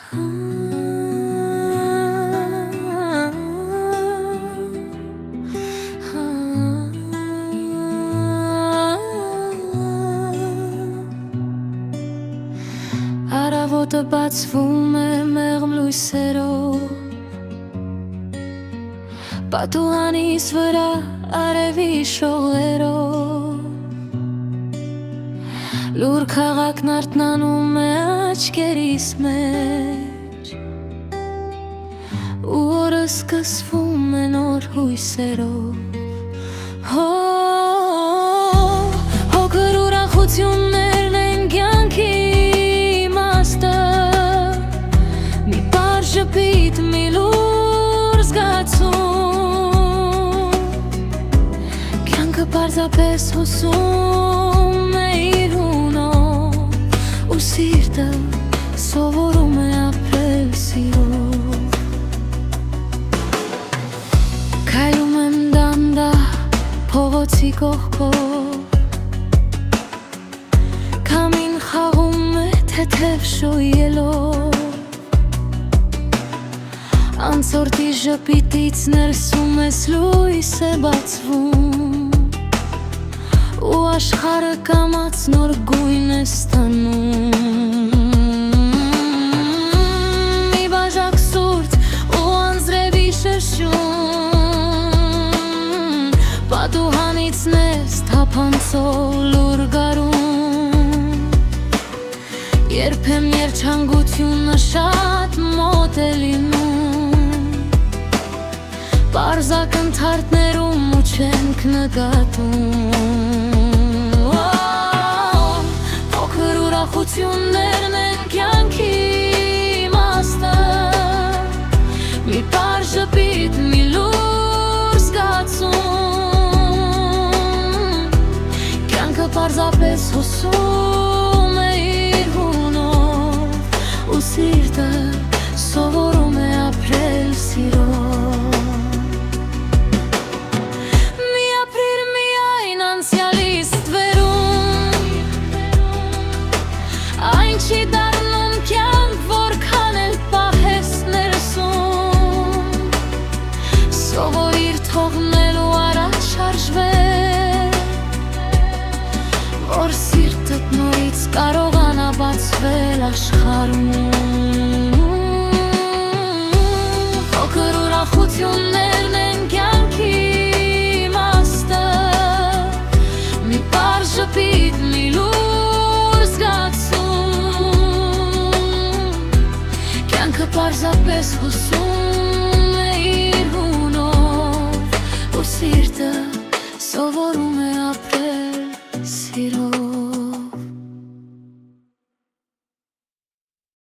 Առավոտը բացվում է մեղմ լույսերով, պատուհանիս վրա արևի շողերով, լուր քաղաքն արթնանում է աչքերիս մեջ, ու օրը սկսվում է նոր հույսերով։ Հոգր ուրախություններն են կյանքի իմաստը, մի պար ժպիտ, մի լուր զգացում, կյանքը պարզապես հոսում է իր հունով, ու սիրտը սովորում է ապրել սիրով։ Քայլում եմ դանդաղ փողոցի կողքով, քամին խաղում է թեթև շոյելով, անցորդի ժպիտից ներսում ես լույս է բացվում, ու աշխարհը կամաց նոր գույն է ստանում։ Մի բաժակ սուրճ ու անձրևի շշում, պատուհանից ներս թափանցող լուր գարուն, երբեմն երջանկությունը շատ մոտ է լինում, պարզակ ընդհարթներում ու չենք նկատում։ Փոքր ուրախություններն են կյանքի իմաստը, մի պար ժպիտ, մի լուր զգացում, կյանքը պարզապես հոսում է իր հունով, ու սիրտը սովորում է ապրել սիրով։ Մի ապրիր միայն անցյալի ստվերում, այն չի դառնում կյանք, որքան էլ պահես ներսում, սովորիր թողնելու առաջ շարժվել, որ սիրտդ նորից կարողանա բացվել աշխարհում։ Փոքր ուրախություններն են կյանքի իմաստը, մի պար ժպիտ, մի լուր զգացում, կյանքը պարզապես հոսում է իր հունով, ու սիրտը սովորում